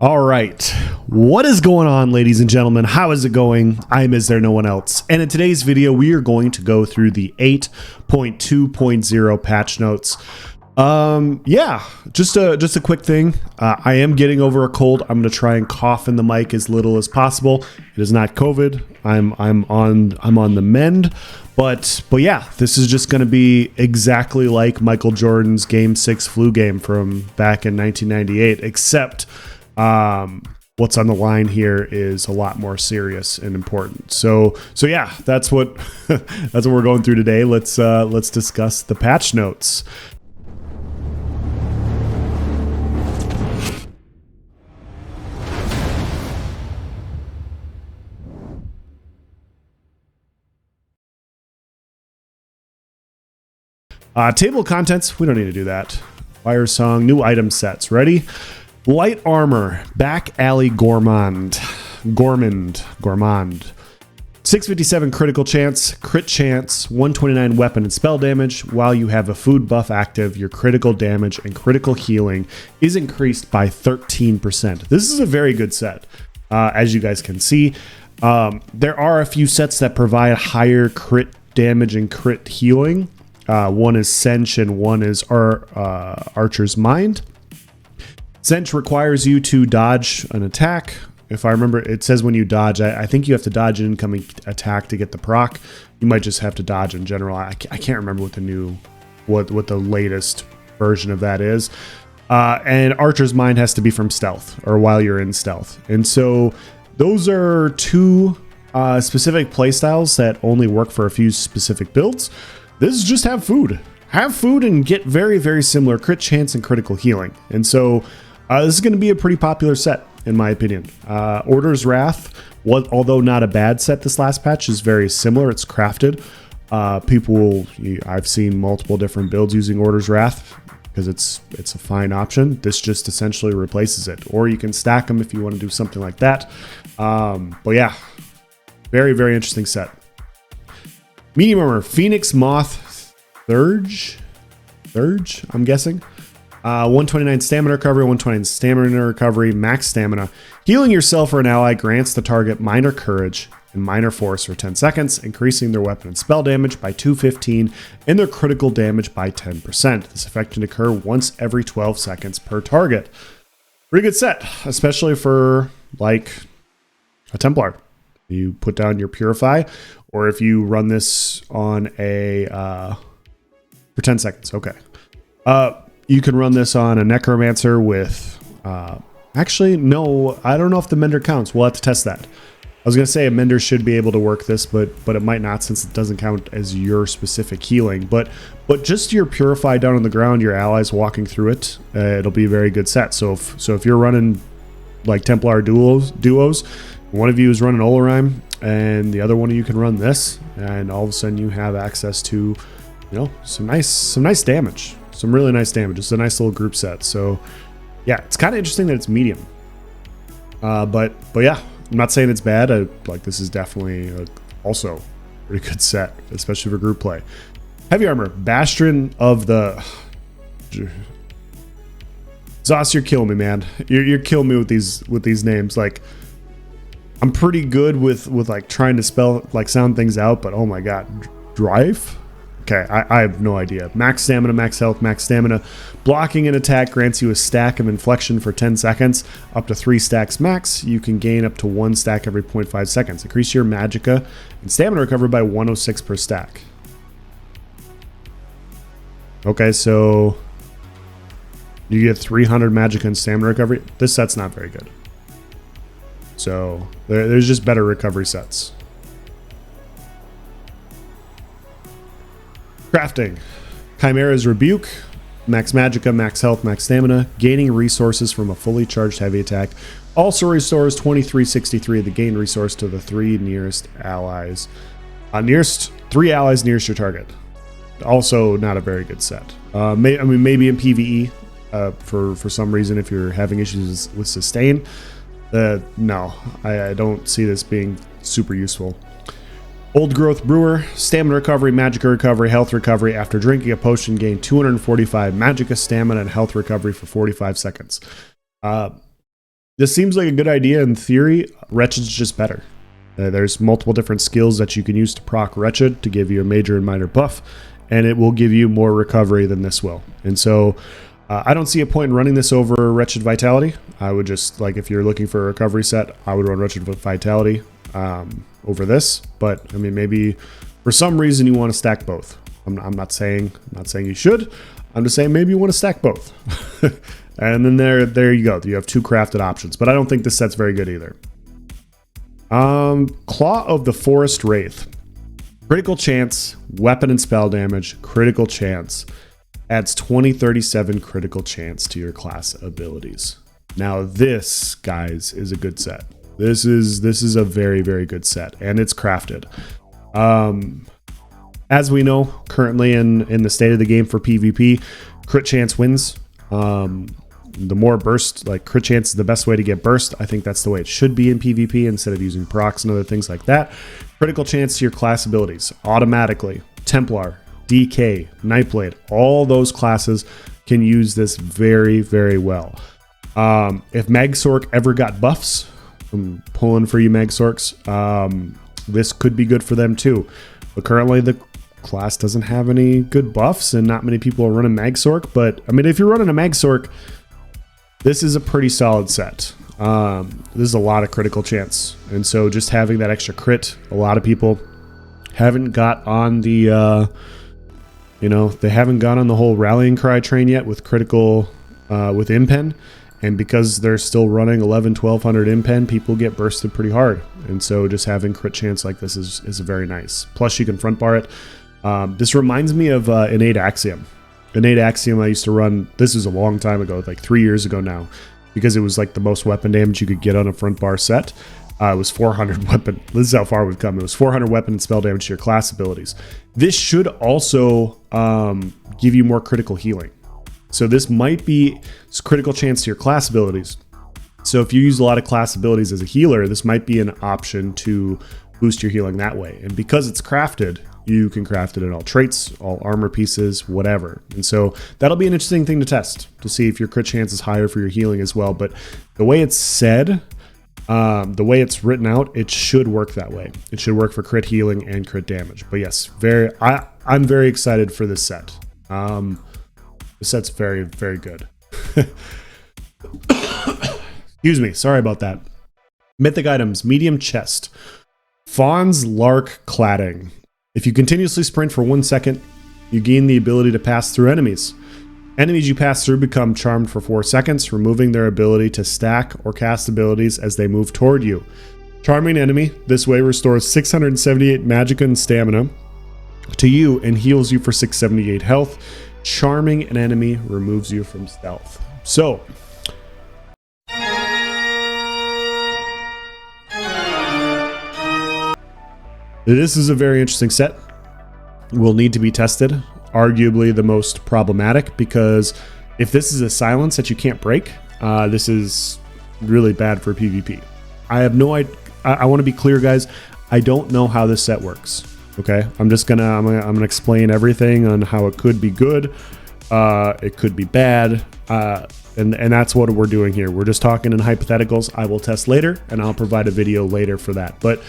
All right. What is going on, ladies and gentlemen? How is it going? I'm Is There No One Else? And in today's video, we are going to go through the 8.2.0 patch notes. Just a quick thing. I am getting over a cold. I'm going to try and cough in the mic as little as possible. It is not COVID. I'm on the mend. But yeah, this is just going to be exactly like Michael Jordan's Game 6 flu game from back in 1998, except what's on the line here is a lot more serious and important. So yeah, that's what that's what we're going through today. Let's discuss the patch notes. Table of contents, we don't need to do that. Firesong, new item sets. Ready? Light armor, back alley gourmand. 657 critical chance, crit chance, 129 weapon and spell damage. While you have a food buff active, your critical damage and critical healing is increased by 13%. This is a very good set, as you guys can see. There are a few sets that provide higher crit damage and crit healing. One is Sench and one is Archer's Mind. Sench requires you to dodge an attack. If I remember, it says when you dodge, I think you have to dodge an incoming attack to get the proc. You might just have to dodge in general. I can't remember what the latest version of that is. And Archer's Mind has to be from stealth or while you're in stealth. And so those are two specific playstyles that only work for a few specific builds. This is just have food. Have food and get very, very similar crit chance and critical healing. And so this is going to be a pretty popular set, in my opinion. Order's Wrath, although not a bad set this last patch, is very similar. It's crafted. I've seen multiple different builds using Order's Wrath because it's a fine option. This just essentially replaces it. Or you can stack them if you want to do something like that. But yeah, very, very interesting set. Medium armor, Phoenix Moth Thurge, I'm guessing. 129 stamina recovery, 120 stamina recovery, max stamina. Healing yourself or an ally grants the target minor courage and minor force for 10 seconds, increasing their weapon and spell damage by 215 and their critical damage by 10%. This effect can occur once every 12 seconds per target. Pretty good set, especially for like a Templar. You put down your Purify, or if you run this on for 10 seconds, okay. You can run this on a Necromancer with, actually, no, I don't know if the Mender counts. We'll have to test that. I was going to say a Mender should be able to work this, but it might not since it doesn't count as your specific healing. But just your Purify down on the ground, your allies walking through it, it'll be a very good set. So if you're running like Templar duos, one of you is running Olorime, and the other one of you can run this, and all of a sudden you have access to, some nice damage, some really nice damage. It's a nice little group set. So yeah, it's kind of interesting that it's medium. But yeah, I'm not saying it's bad. This is definitely also a pretty good set, especially for group play. Heavy armor, Bastion of the. Zos, you're killing me, man. You're killing me with these names. Like, I'm pretty good with like trying to sound things out, but oh my god, Drive? Okay, I have no idea. Max stamina, max health, max stamina. Blocking an attack grants you a stack of inflection for 10 seconds, up to 3 stacks max. You can gain up to 1 stack every 0.5 seconds. Increase your magicka and stamina recovery by 106 per stack. Okay, so you get 300 magicka and stamina recovery. This set's not very good. So there's just better recovery sets. Crafting. Chimera's Rebuke. Max magicka, max health, max stamina. Gaining resources from a fully charged heavy attack. Also restores 2363 of the gain resource to the 3 nearest allies. Nearest 3 allies nearest your target. Also not a very good set. Maybe in PvE for some reason if you're having issues with sustain. No, I don't see this being super useful. Old Growth Brewer, stamina recovery, magicka recovery, health recovery. After drinking a potion, gain 245 magicka, stamina, and health recovery for 45 seconds. This seems like a good idea in theory. Wretched's just better. There's multiple different skills that you can use to proc Wretched to give you a major and minor buff, and it will give you more recovery than this will. And so I don't see a point in running this over Wretched Vitality. I would just, like, if you're looking for a recovery set, I would run Wretched Vitality over this. But I mean, maybe for some reason you want to stack both. I'm not saying you should. I'm just saying maybe you want to stack both. And then there you go. You have 2 crafted options, but I don't think this set's very good either. Claw of the Forest Wraith. Critical chance, weapon and spell damage, critical chance. Adds 20-37 critical chance to your class abilities. Now this, guys, is a good set. This is a very, very good set, and it's crafted. As we know, currently in the state of the game for PvP, crit chance wins. The more burst, like crit chance is the best way to get burst. I think that's the way it should be in PvP instead of using procs and other things like that. Critical chance to your class abilities automatically. Templar, DK, Nightblade, all those classes can use this very, very well. If Magsork ever got buffs, I'm pulling for you Magsorks, this could be good for them too. But currently the class doesn't have any good buffs and not many people are running Magsork. But I mean, if you're running a Magsork, this is a pretty solid set. This is a lot of critical chance. And so just having that extra crit, a lot of people haven't got on the, they haven't gone on the whole rallying cry train yet with critical, with impen. And because they're still running 1200 impen, people get bursted pretty hard. And so just having crit chance like this is very nice. Plus you can front bar it. This reminds me of Innate Axiom. Innate Axiom I used to run, this is a long time ago, like 3 years ago now, because it was like the most weapon damage you could get on a front bar set. It was 400 weapon, this is how far we've come, it was 400 weapon and spell damage to your class abilities. This should also give you more critical healing. So this might be critical chance to your class abilities. So if you use a lot of class abilities as a healer, this might be an option to boost your healing that way. And because it's crafted, you can craft it in all traits, all armor pieces, whatever. And so that'll be an interesting thing to test, to see if your crit chance is higher for your healing as well. But the way it's said, the way it's written out, it should work that way. It should work for crit healing and crit damage. But yes, I'm very excited for this set. The set's very, very good. Excuse me, sorry about that. Mythic items, medium chest. Fawn's Lark Cladding. If you continuously sprint for 1 second, you gain the ability to pass through enemies. Enemies you pass through become charmed for 4 seconds, removing their ability to stack or cast abilities as they move toward you. Charming an enemy this way restores 678 magicka and stamina to you and heals you for 678 health. Charming an enemy removes you from stealth. So, this is a very interesting set. Will need to be tested. Arguably the most problematic, because if this is a silence that you can't break, this is really bad for PvP. I have no idea. I want to be clear, guys. I don't know how this set works. Okay, I'm gonna explain everything on how it could be good, it could be bad, and that's what we're doing here. We're just talking in hypotheticals. I will test later, and I'll provide a video later for that. But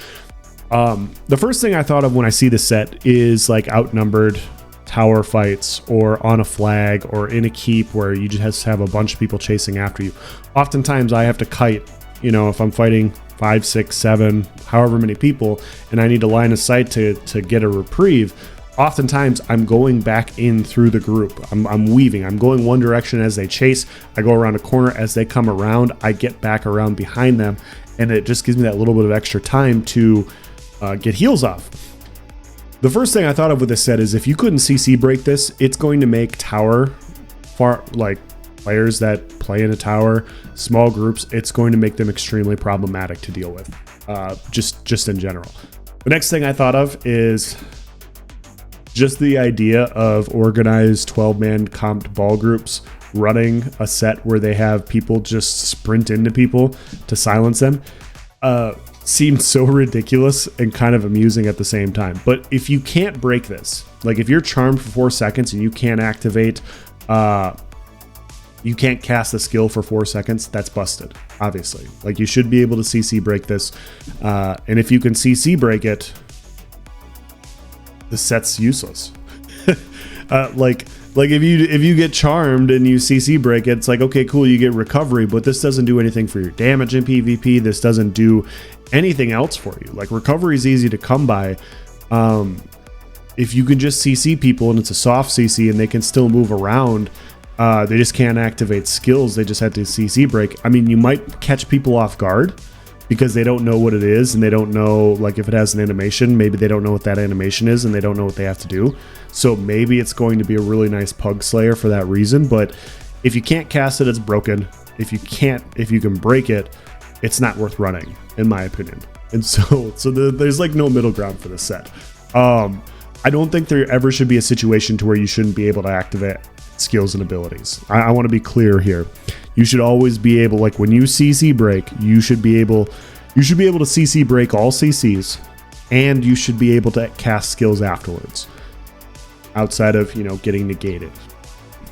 the first thing I thought of when I see this set is like outnumbered tower fights, or on a flag, or in a keep where you just have a bunch of people chasing after you. Oftentimes I have to kite, if I'm fighting 5, 6, 7, however many people, and I need to line of sight to get a reprieve. Oftentimes I'm going back in through the group. I'm weaving. I'm going one direction as they chase. I go around a corner. As they come around, I get back around behind them, and it just gives me that little bit of extra time to get heals off. The first thing I thought of with this set is if you couldn't CC break this, it's going to make tower players that play in a tower, small groups, it's going to make them extremely problematic to deal with, just in general. The next thing I thought of is just the idea of organized 12-man comped ball groups running a set where they have people just sprint into people to silence them. Seems so ridiculous and kind of amusing at the same time. But if you can't break this, like if you're charmed for 4 seconds and you can't activate you can't cast a skill for 4 seconds, that's busted, obviously. Like, you should be able to CC break this. And if you can CC break it, the set's useless. Like if you get charmed and you CC break it, it's like, okay, cool, you get recovery, but this doesn't do anything for your damage in PvP. This doesn't do anything else for you. Like, recovery is easy to come by. If you can just CC people and it's a soft CC and they can still move around, they just can't activate skills. They just have to CC break. I mean, you might catch people off guard because they don't know what it is, and they don't know, like, if it has an animation, maybe they don't know what that animation is and they don't know what they have to do. So maybe it's going to be a really nice pug slayer for that reason. But if you can't cast it, it's broken. If you can break it, it's not worth running, in my opinion. And there's like no middle ground for this set. I don't think there ever should be a situation to where you shouldn't be able to activate skills and abilities. I want to be clear here. You should always be able, like, when you CC break, you should be able to CC break all CCs, and you should be able to cast skills afterwards, outside of, getting negated.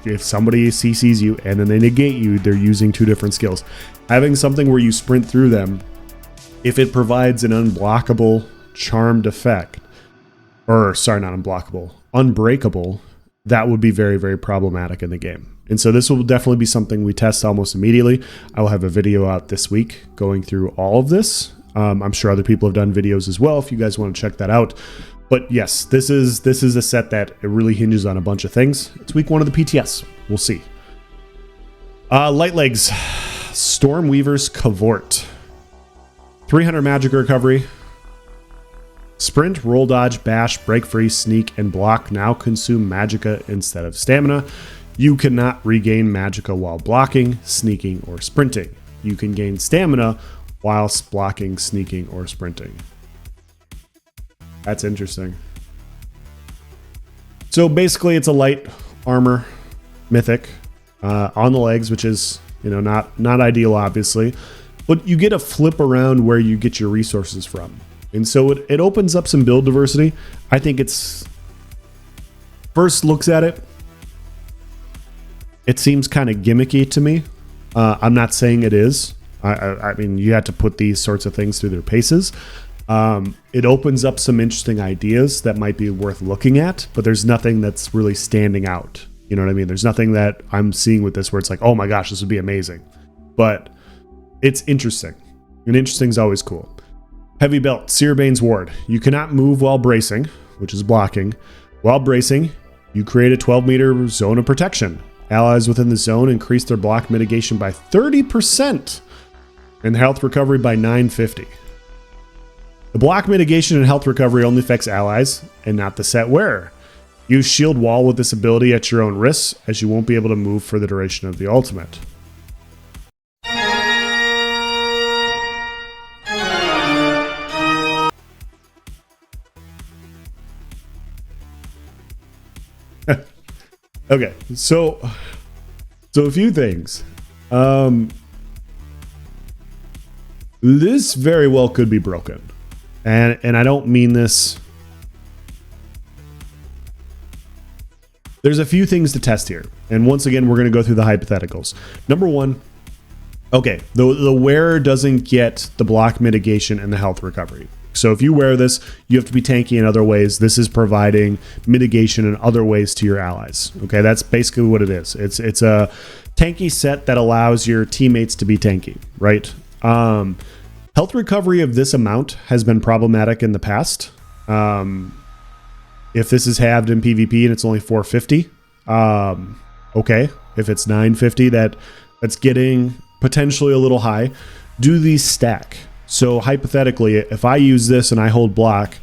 If somebody CCs you and then they negate you, they're using two different skills. Having something where you sprint through them, if it provides an unblockable charmed effect, or sorry, not unblockable, unbreakable, that would be very, very problematic in the game. And so this will definitely be something we test almost immediately. I will have a video out this week going through all of this. I'm sure other people have done videos as well if you guys want to check that out. But yes, this is a set that it really hinges on a bunch of things. It's week 1 of the PTS. We'll see. Light legs, Stormweaver's Cavort. 300 magic recovery. Sprint, roll dodge, bash, break free, sneak, and block now consume magicka instead of stamina. You cannot regain magicka while blocking, sneaking, or sprinting. You can gain stamina whilst blocking, sneaking, or sprinting. That's interesting. So basically it's a light armor mythic on the legs, which is, not ideal, obviously, but you get a flip around where you get your resources from. And so it opens up some build diversity. I think it's, first looks at it, it seems kind of gimmicky to me. I'm not saying it is. I mean, you have to put these sorts of things through their paces. It opens up some interesting ideas that might be worth looking at, but there's nothing that's really standing out. You know what I mean? There's nothing that I'm seeing with this where it's like, oh my gosh, this would be amazing. But it's interesting. And interesting is always cool. Heavy belt, Searbane's Ward. You cannot move while bracing, which is blocking. While bracing, you create a 12-meter zone of protection. Allies within the zone increase their block mitigation by 30% and health recovery by 950. The block mitigation and health recovery only affects allies and not the set wearer. Use shield wall with this ability at your own risk, as you won't be able to move for the duration of the ultimate. Okay, so a few things. This very well could be broken. And I don't mean this. There's a few things to test here. And once again, we're going to go through the hypotheticals. Number one, okay, the wearer doesn't get the block mitigation and the health recovery. So if you wear this, you have to be tanky in other ways. This is providing mitigation in other ways to your allies. Okay, that's basically what it is. It's a tanky set that allows your teammates to be tanky, right? Health recovery of this amount has been problematic in the past. If this is halved in PvP and it's only 450, okay. If it's 950, that's getting potentially a little high. Do these stack? So hypothetically, if I use this and I hold block,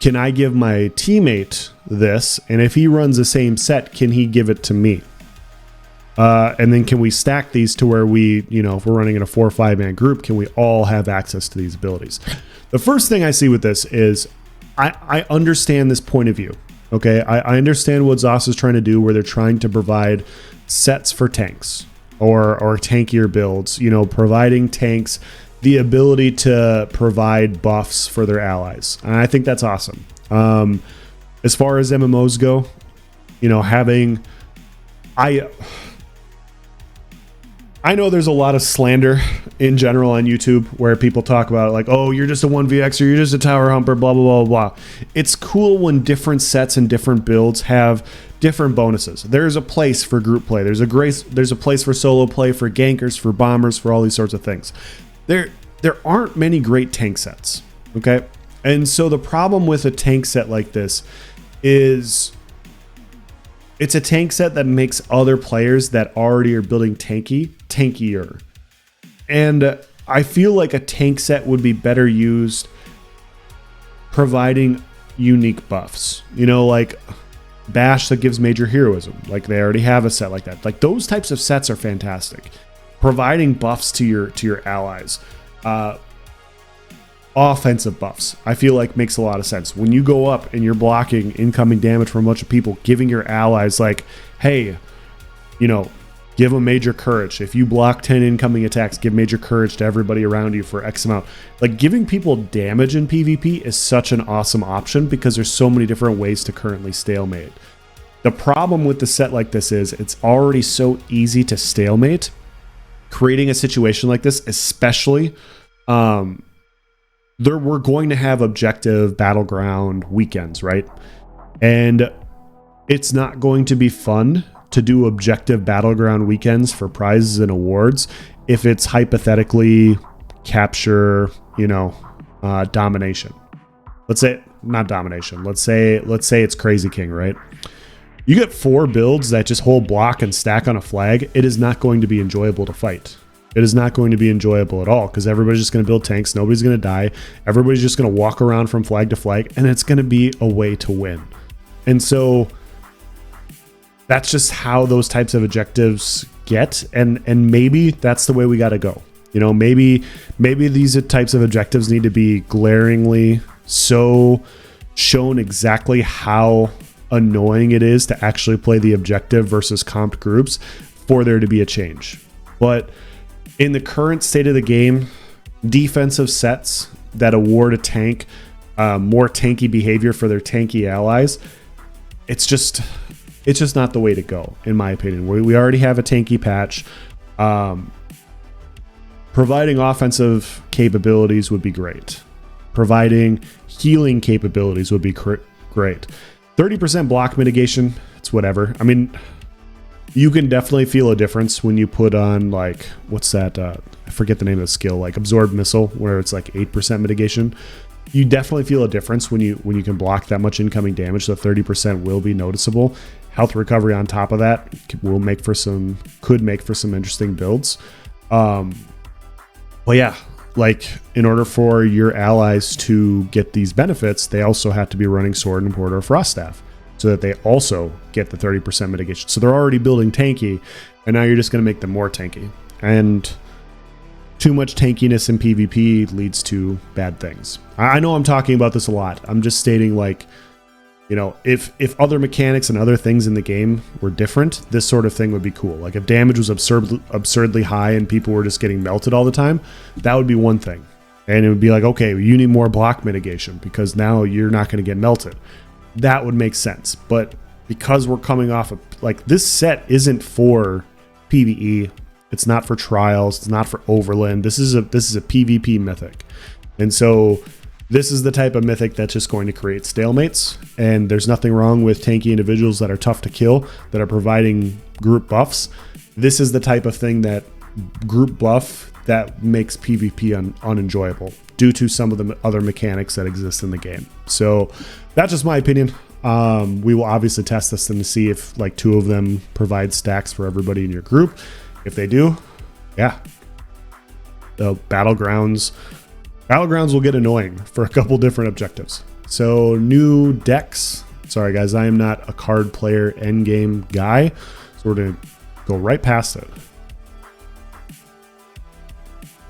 can I give my teammate this? And if he runs the same set, can he give it to me? And then can we stack these to where we, if we're running in a 4 or 5 man group, can we all have access to these abilities? The first thing I see with this is I understand this point of view. Okay, I understand what ZOS is trying to do, where they're trying to provide sets for tanks or tankier builds, providing tanks the ability to provide buffs for their allies. And I think that's awesome. As far as MMOs go, I know there's a lot of slander in general on YouTube where people talk about like, oh, you're just a 1vx or you're just a tower humper, blah, blah, blah, blah. It's cool when different sets and different builds have different bonuses. There's a place for group play. There's a place for solo play, for gankers, for bombers, for all these sorts of things. There aren't many great tank sets, okay? And so the problem with a tank set like this is it's a tank set that makes other players that already are building tankier. And I feel like a tank set would be better used providing unique buffs. You know, like Bash that gives major heroism. Like they already have a set like that. Like those types of sets are fantastic. Providing buffs to your allies. Offensive buffs, I feel like makes a lot of sense. When you go up and you're blocking incoming damage from a bunch of people, giving your allies like, hey, you know, give them major courage. If you block 10 incoming attacks, give major courage to everybody around you for X amount. Like giving people damage in PvP is such an awesome option because there's so many different ways to currently stalemate. The problem with the set like this is it's already so easy to stalemate. Creating a situation like this, especially, we're going to have objective battleground weekends, right? And it's not going to be fun to do objective battleground weekends for prizes and awards if it's hypothetically capture, you know, domination. Let's say not domination. Let's say it's Crazy King, right? You get 4 builds that just hold block and stack on a flag. It is not going to be enjoyable to fight. It is not going to be enjoyable at all because everybody's just going to build tanks. Nobody's going to die. Everybody's just going to walk around from flag to flag, and it's going to be a way to win. And so that's just how those types of objectives get. And maybe that's the way we got to go. You know, maybe these types of objectives need to be glaringly so shown exactly how annoying it is to actually play the objective versus comped groups for there to be a change. But in the current state of the game, defensive sets that award a tank more tanky behavior for their tanky allies, it's just not the way to go, in my opinion. We already have a tanky patch. Providing offensive capabilities would be great. Providing healing capabilities would be great. 30% block mitigation, it's whatever. I mean, you can definitely feel a difference when you put on, like, what's that? I forget the name of the skill, like Absorb Missile, where it's like 8% mitigation. You definitely feel a difference when you can block that much incoming damage. So 30% will be noticeable. Health recovery on top of that could make for some interesting builds. Well, yeah, like in order for your allies to get these benefits, they also have to be running Sword and Porter Frost Staff, so that they also get the 30% mitigation. So they're already building tanky, and now you're just going to make them more tanky. And too much tankiness in PvP leads to bad things. I know I'm talking about this a lot. I'm just stating, like, you know, if other mechanics and other things in the game were different, this sort of thing would be cool. Like if damage was absurdly high and people were just getting melted all the time, that would be one thing. And it would be like, okay, you need more block mitigation because now you're not going to get melted. That would make sense. But because we're coming off of, like, this set isn't for PvE, it's not for trials, it's not for Overland. This is a PvP mythic. And so this is the type of mythic that's just going to create stalemates, and there's nothing wrong with tanky individuals that are tough to kill, that are providing group buffs. This is the type of thing that group buff that makes PvP unenjoyable due to some of the other mechanics that exist in the game. So that's just my opinion. We will obviously test this to see if, like, 2 of them provide stacks for everybody in your group. If they do, yeah, the battlegrounds will get annoying for a couple different objectives. So new decks. Sorry guys, I am not a card player endgame guy, so we're gonna go right past it.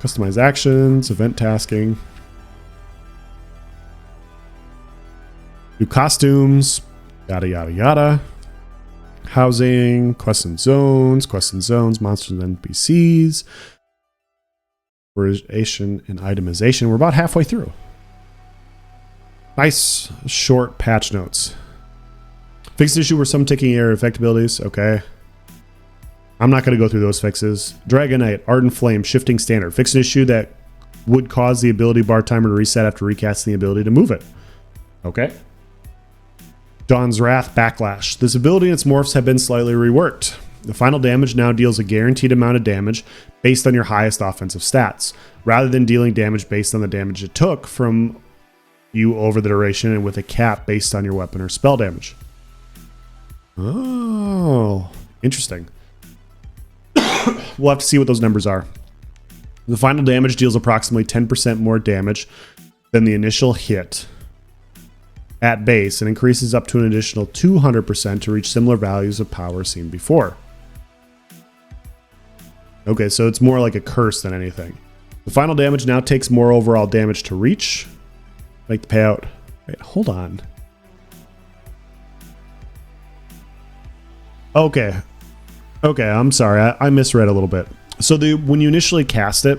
Customize actions, event tasking, new costumes, yada yada yada. Housing, quests and zones, monsters and NPCs, prioritization and itemization. We're about halfway through. Nice short patch notes. Fixed issue where some ticking error effect abilities. Okay. I'm not going to go through those fixes. Dragonite, Ardent Flame, Shifting Standard. Fix an issue that would cause the ability bar timer to reset after recasting the ability to move it. Okay. Dawn's Wrath, Backlash. This ability and its morphs have been slightly reworked. The final damage now deals a guaranteed amount of damage based on your highest offensive stats, rather than dealing damage based on the damage it took from you over the duration and with a cap based on your weapon or spell damage. Oh, interesting. We'll have to see what those numbers are. The final damage deals approximately 10% more damage than the initial hit at base and increases up to an additional 200% to reach similar values of power seen before. Okay, so it's more like a curse than anything. The final damage now takes more overall damage to reach. Make the payout. Wait, hold on. Okay, I'm sorry. I misread a little bit. So when you initially cast it,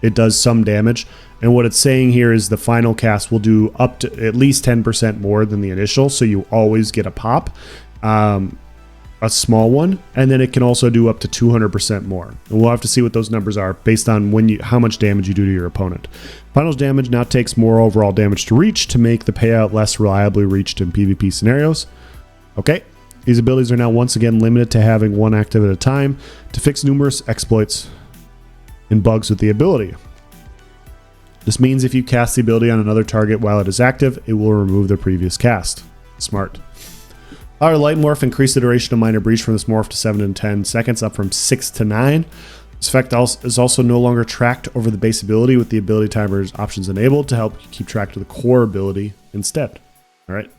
it does some damage. And what it's saying here is the final cast will do up to at least 10% more than the initial. So you always get a pop, a small one. And then it can also do up to 200% more. And we'll have to see what those numbers are based on how much damage you do to your opponent. Final damage now takes more overall damage to reach to make the payout less reliably reached in PvP scenarios. Okay. These abilities are now once again limited to having one active at a time to fix numerous exploits and bugs with the ability. This means if you cast the ability on another target while it is active, it will remove the previous cast. Smart. Our Light Morph increased the duration of Minor Breach from this morph to 7 to 10 seconds, up from 6 to 9. This effect is also no longer tracked over the base ability with the ability timer's options enabled to help keep track of the core ability instead. All right.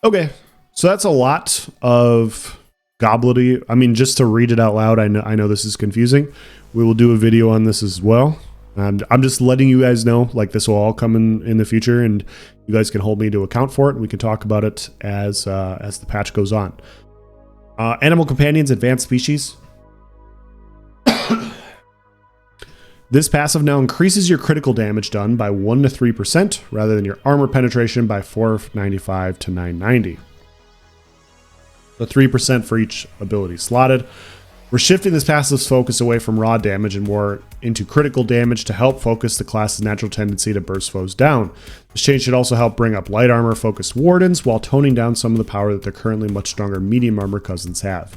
Okay. So that's a lot of gobbledy. I mean, just to read it out loud, I know this is confusing. We will do a video on this as well. And I'm just letting you guys know, like, this will all come in the future, and you guys can hold me to account for it, and we can talk about it as the patch goes on. Animal Companions, Advanced Species. This passive now increases your critical damage done by 1 to 3%, rather than your armor penetration by 495 to 990. The 3% for each ability slotted. We're shifting this passive's focus away from raw damage and more into critical damage to help focus the class's natural tendency to burst foes down. This change should also help bring up light armor focused wardens while toning down some of the power that their currently much stronger medium armor cousins have.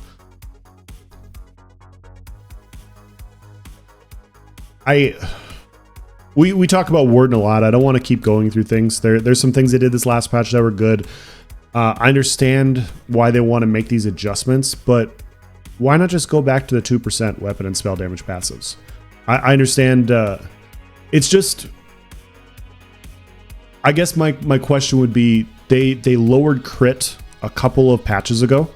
We talk about Warden a lot. I don't want to keep going through things. There's some things they did this last patch that were good. I understand why they want to make these adjustments, but why not just go back to the 2% weapon and spell damage passives? I understand. It's just, I guess my question would be, they lowered crit a couple of patches ago,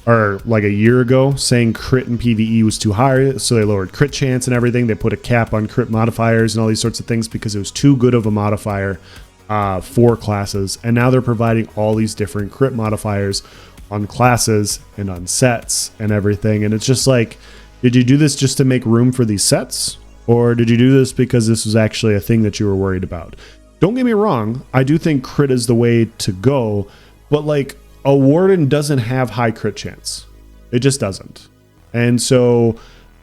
or like a year ago, saying crit in PvE was too high, so they lowered crit chance and everything. They put a cap on crit modifiers and all these sorts of things because it was too good of a modifier for classes, and now they're providing all these different crit modifiers on classes and on sets and everything. And it's just like, did you do this just to make room for these sets, or did you do this because this was actually a thing that you were worried about? Don't get me wrong, I do think crit is the way to go, but like, a Warden doesn't have high crit chance. It just doesn't. And so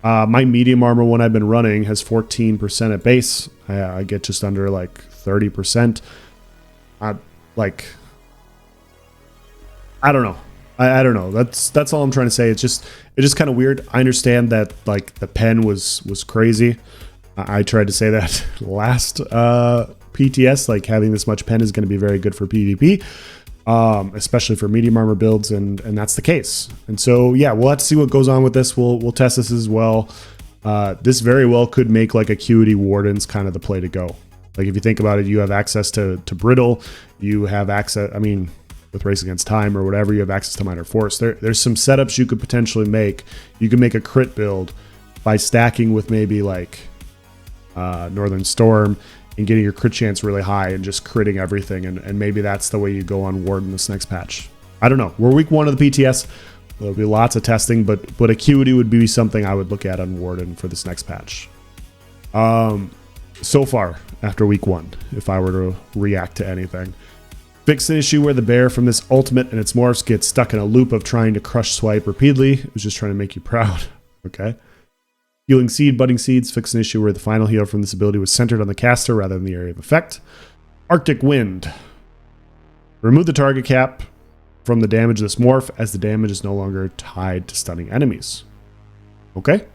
my medium armor one I've been running has 14% at base. I get just under like 30%. I don't know. I don't know. That's all I'm trying to say. It's just kind of weird. I understand that like the pen was crazy. I tried to say that last PTS, like having this much pen is going to be very good for PvP, especially for medium armor builds, and that's the case. And so yeah, we'll have to see what goes on with this. We'll test this as well. This very well could make like Acuity Wardens kind of the play to go. Like if you think about it, you have access to Brittle, you have access, I mean, with Race Against Time or whatever, you have access to Minor Force. There's some setups you could potentially make. You can make a crit build by stacking with maybe like Northern Storm and getting your crit chance really high and just critting everything. And maybe that's the way you go on Warden this next patch. I don't know. We're week 1 of the PTS. There'll be lots of testing, but Acuity would be something I would look at on Warden for this next patch. So far, after week 1, if I were to react to anything. Fix an issue where the bear from this ultimate and its morphs gets stuck in a loop of trying to crush swipe repeatedly. It was just trying to make you proud. Okay. Healing Seed, Budding Seeds. Fix an issue where the final heal from this ability was centered on the caster rather than the area of effect. Arctic Wind. Remove the target cap from the damage of this morph as the damage is no longer tied to stunning enemies. Okay.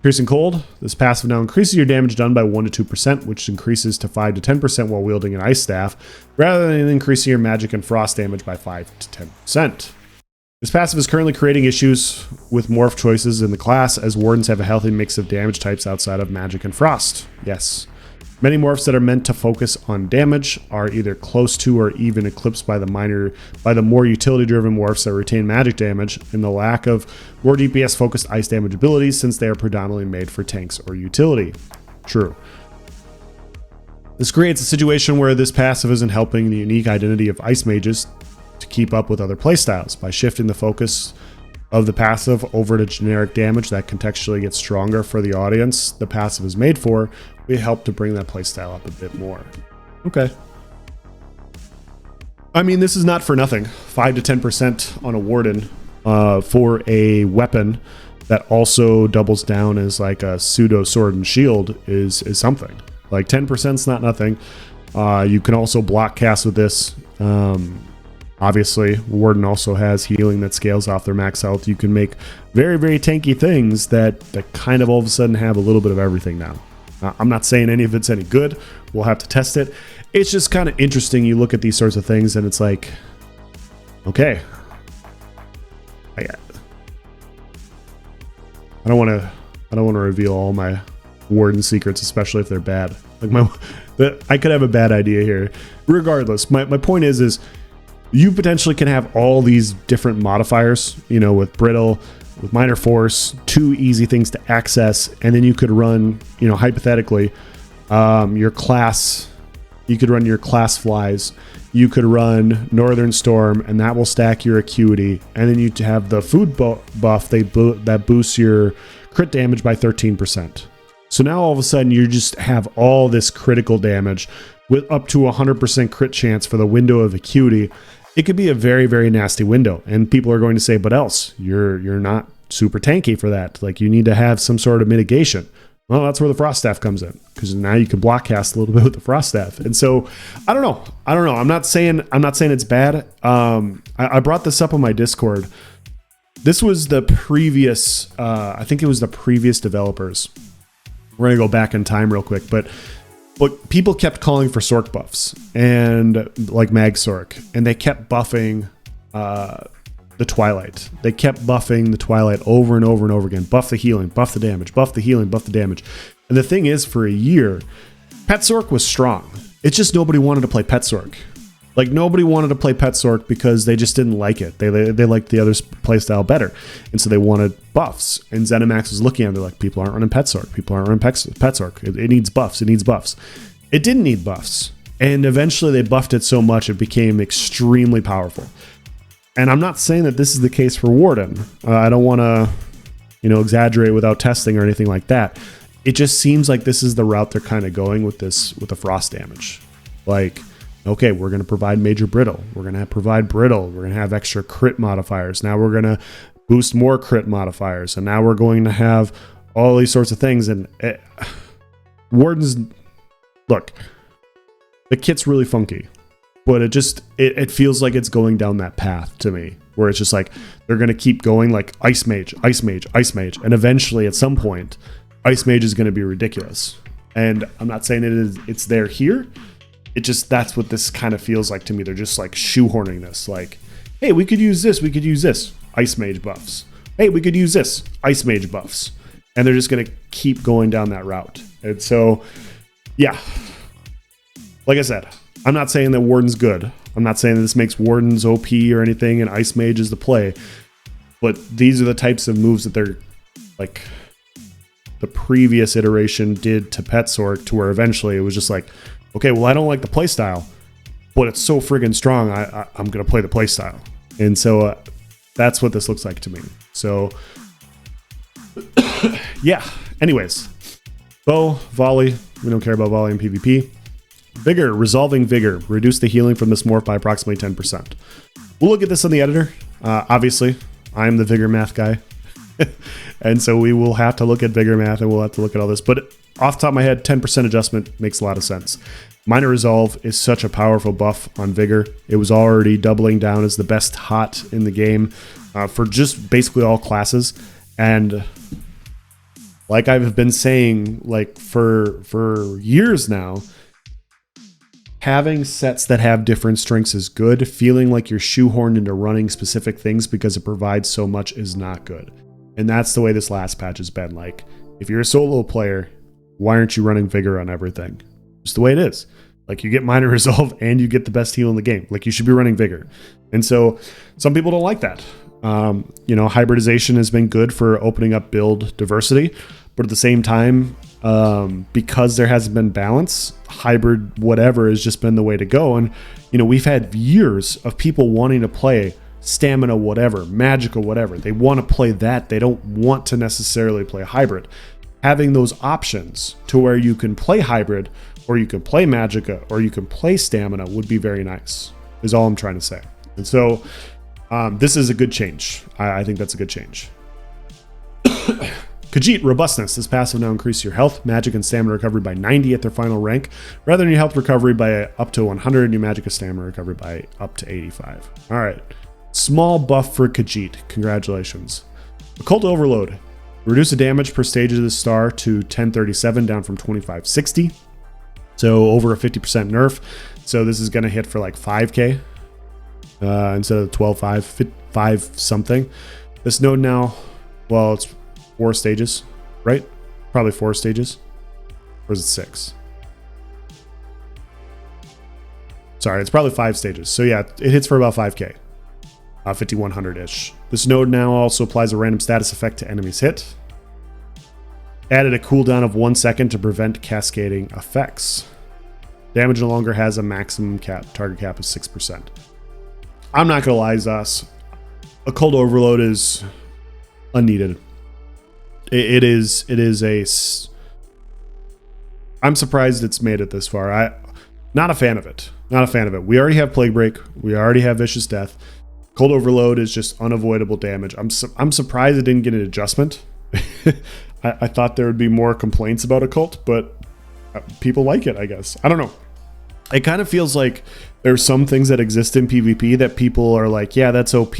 Piercing Cold. This passive now increases your damage done by 1 to 2%, which increases to 5 to 10% while wielding an ice staff, rather than increasing your magic and frost damage by 5 to 10%. This passive is currently creating issues with morph choices in the class, as Wardens have a healthy mix of damage types outside of magic and frost. Yes. Many morphs that are meant to focus on damage are either close to or even eclipsed by the more utility-driven morphs that retain magic damage, and the lack of more DPS-focused ice damage abilities, since they are predominantly made for tanks or utility. True. This creates a situation where this passive isn't helping the unique identity of ice mages to keep up with other playstyles. By shifting the focus of the passive over to generic damage that contextually gets stronger for the audience the passive is made for, we help to bring that playstyle up a bit more. Okay. I mean, this is not for nothing. 5 to 10% on a Warden for a weapon that also doubles down as like a pseudo sword and shield is something. Like 10% is not nothing. You can also block cast with this. Obviously, Warden also has healing that scales off their max health. You can make very, very tanky things that kind of all of a sudden have a little bit of everything now. I'm not saying any of it's any good. We'll have to test it. It's just kind of interesting. You look at these sorts of things and it's like, okay. I don't want to reveal all my Warden secrets, especially if they're bad. Like I could have a bad idea here. Regardless, my point is you potentially can have all these different modifiers, you know, with brittle, with minor force, 2 easy things to access, and then you could run, you know, hypothetically, your class, you could run your class flies, you could run Northern Storm, and that will stack your acuity, and then you have the food buff that boosts your crit damage by 13%. So now all of a sudden you just have all this critical damage with up to 100% crit chance for the window of acuity. It could be a very, very nasty window, and people are going to say, but else, you're not super tanky for that. Like, you need to have some sort of mitigation. Well, that's where the Frost Staff comes in, because now you can block cast a little bit with the Frost Staff. And so, I don't know. I'm not saying it's bad. I brought this up on my Discord. This was the previous, I think it was the previous developers. We're going to go back in time real quick, but people kept calling for Sork buffs, and like Mag Sork, and they kept buffing the Twilight. They kept buffing the Twilight over and over and over again. Buff the healing, buff the damage, buff the healing, buff the damage. And the thing is, for a year, Pet Sork was strong. It's just nobody wanted to play Pet Sork. Like, nobody wanted to play Pet Sork because they just didn't like it. They liked the other playstyle better. And so they wanted buffs. And ZeniMax was looking at it, they're like, people aren't running Pet Sork. People aren't running Pet Sork. It needs buffs. It needs buffs. It didn't need buffs. And eventually they buffed it so much it became extremely powerful. And I'm not saying that this is the case for Warden. I don't want to, exaggerate without testing or anything like that. It just seems like this is the route they're kind of going with this, with the frost damage. Like, okay, we're going to provide major brittle. We're going to provide brittle. We're going to have extra crit modifiers. Now we're going to boost more crit modifiers. And now we're going to have all these sorts of things. And Warden's, look, the kit's really funky, but it feels like it's going down that path to me, where it's just like, they're going to keep going like Ice Mage, Ice Mage, Ice Mage. And eventually at some point, Ice Mage is going to be ridiculous. And I'm not saying it's there here. It just, that's what this kind of feels like to me. They're just like shoehorning this. Like, hey, we could use this. We could use this. Ice Mage buffs. Hey, we could use this. Ice Mage buffs. And they're just going to keep going down that route. And so, yeah. Like I said, I'm not saying that Warden's good. I'm not saying that this makes Warden's OP or anything and Ice Mage is the play. But these are the types of moves that they're, like, the previous iteration did to Pet Sork, to where eventually it was just like, okay, well, I don't like the playstyle, but it's so friggin' strong, I'm going to play the playstyle. And so that's what this looks like to me. So, yeah. Anyways, bow, volley. We don't care about volley in PvP. Vigor, resolving vigor. Reduce the healing from this morph by approximately 10%. We'll look at this in the editor. Obviously, I'm the vigor math guy. And so we will have to look at vigor math and we'll have to look at all this. But off the top of my head, 10% adjustment makes a lot of sense. Minor Resolve is such a powerful buff on vigor. It was already doubling down as the best hot in the game for just basically all classes. And like I've been saying, like for years now, having sets that have different strengths is good. Feeling like you're shoehorned into running specific things because it provides so much is not good. And that's the way this last patch has been. Like, if you're a solo player, why aren't you running vigor on everything? Just the way it is. Like, you get minor resolve and you get the best heal in the game. Like, you should be running vigor. And so some people don't like that. You know, hybridization has been good for opening up build diversity, but at the same time, because there hasn't been balance, hybrid whatever has just been the way to go. And, you know, we've had years of people wanting to play stamina whatever, magical whatever. They want to play that. They don't want to necessarily play hybrid. Having those options to where you can play hybrid, or you can play magica, or you can play stamina would be very nice, is all I'm trying to say. And so this is a good change. I think that's a good change. Khajiit, Robustness. This passive now increases your health, magic, and stamina recovery by 90 at their final rank, rather than your health recovery by up to 100 and your magic and stamina recovery by up to 85. All right. Small buff for Khajiit. Congratulations. Occult Overload. Reduce the damage per stage of the star to 1037 down from 2560. So over a 50% nerf. So this is going to hit for like 5k instead of 12.5, 5 something. This node now, well, it's 4 stages, right? Probably 4 stages. Or is it 6? Sorry, it's probably 5 stages. So yeah, it hits for about 5k. 5100-ish. This node now also applies a random status effect to enemies hit. Added a cooldown of 1 second to prevent cascading effects. Damage no longer has a maximum target cap of 6%. I'm not gonna lie, Zos. Occult Overload is unneeded. It is a. I'm surprised it's made it this far. Not a fan of it. Not a fan of it. We already have Plague Break. We already have Vicious Death. Cold Overload is just unavoidable damage. I'm surprised it didn't get an adjustment. I thought there would be more complaints about Occult, but people like it, I guess. I don't know. It kind of feels like there's some things that exist in PvP that people are like, yeah, that's OP,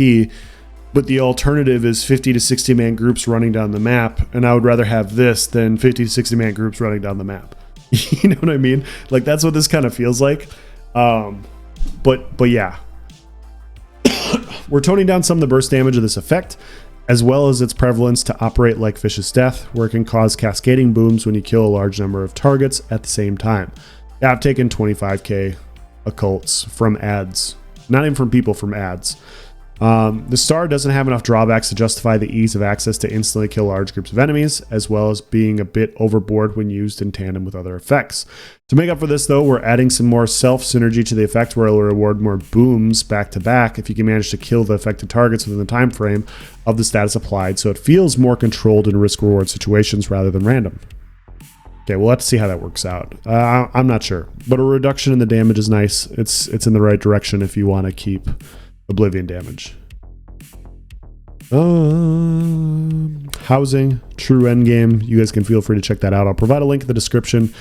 but the alternative is 50 to 60 man groups running down the map, and I would rather have this than 50 to 60 man groups running down the map. You know what I mean? Like, that's what this kind of feels like. But yeah. We're toning down some of the burst damage of this effect, as well as its prevalence to operate like Vicious Death, where it can cause cascading booms when you kill a large number of targets at the same time. Yeah, I've taken 25k occults from ads. Not even from people, from ads. The star doesn't have enough drawbacks to justify the ease of access to instantly kill large groups of enemies, as well as being a bit overboard when used in tandem with other effects. To make up for this, though, we're adding some more self-synergy to the effect, where it'll reward more booms back-to-back if you can manage to kill the affected targets within the time frame of the status applied, so it feels more controlled in risk-reward situations rather than random. Okay, we'll have to see how that works out. I'm not sure, but a reduction in the damage is nice. It's in the right direction if you want to keep Oblivion damage. Housing, true endgame. You guys can feel free to check that out. I'll provide a link in the description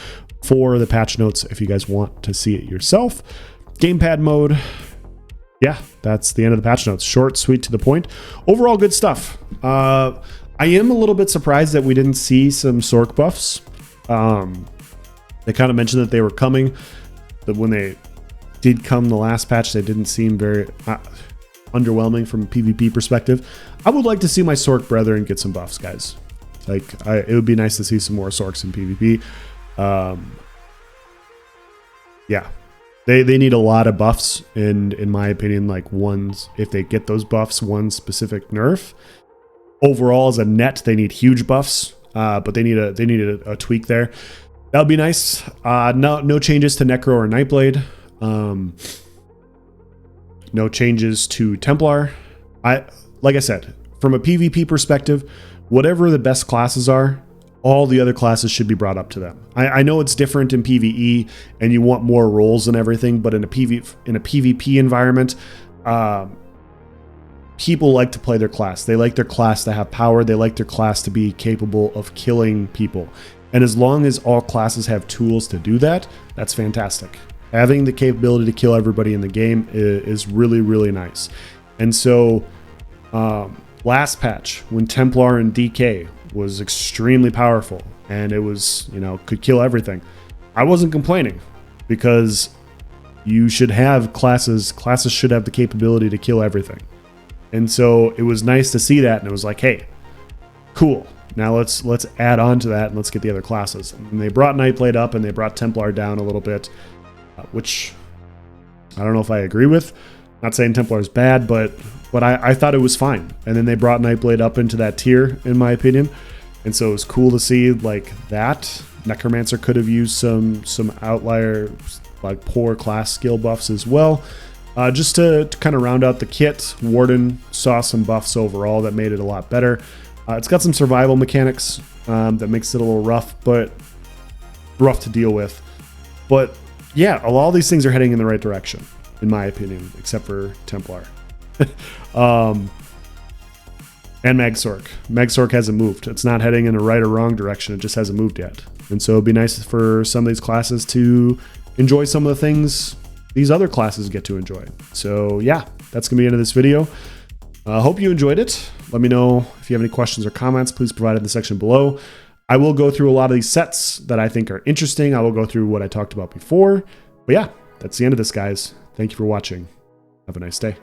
for the patch notes if you guys want to see it yourself. Gamepad mode. Yeah, that's the end of the patch notes. Short, sweet, to the point. Overall, good stuff. I am a little bit surprised that we didn't see some Sork buffs. They kind of mentioned that they were coming, but when they did come the last patch, they didn't seem very underwhelming from a PvP perspective. I would like to see my Sork brethren get some buffs, guys. Like, it would be nice to see some more Sorks in PvP. Yeah, they need a lot of buffs, and in my opinion, like, ones, if they get those buffs, one specific nerf. Overall, as a net, they need huge buffs, but they need a tweak there. That would be nice. No changes to Necro or Nightblade. No changes to Templar. Like I said, from a PvP perspective, whatever the best classes are, all the other classes should be brought up to them. I know it's different in PvE and you want more roles and everything, but in a PvP environment, people like to play their class. They like their class to have power. They like their class to be capable of killing people. And as long as all classes have tools to do that, that's fantastic. Having the capability to kill everybody in the game is really, really nice. And so last patch, when Templar and DK was extremely powerful and it was, you know, could kill everything, I wasn't complaining because you should have classes should have the capability to kill everything. And so it was nice to see that, and it was like, hey, cool. Now let's add on to that and let's get the other classes. And they brought Nightblade up and they brought Templar down a little bit, which I don't know if I agree with. Not saying Templar is bad, but I thought it was fine. And then they brought Nightblade up into that tier, in my opinion. And so it was cool to see like that. Necromancer could have used some outlier, like poor class skill buffs as well. Just to kind of round out the kit, Warden saw some buffs overall that made it a lot better. It's got some survival mechanics that makes it a little rough, but rough to deal with. But yeah, all these things are heading in the right direction, in my opinion, except for Templar. And Magsork. Magsork hasn't moved. It's not heading in a right or wrong direction. It just hasn't moved yet. And so it'd be nice for some of these classes to enjoy some of the things these other classes get to enjoy. So yeah, that's going to be the end of this video. I hope you enjoyed it. Let me know if you have any questions or comments. Please provide it in the section below. I will go through a lot of these sets that I think are interesting. I will go through what I talked about before. But yeah, that's the end of this, guys. Thank you for watching. Have a nice day.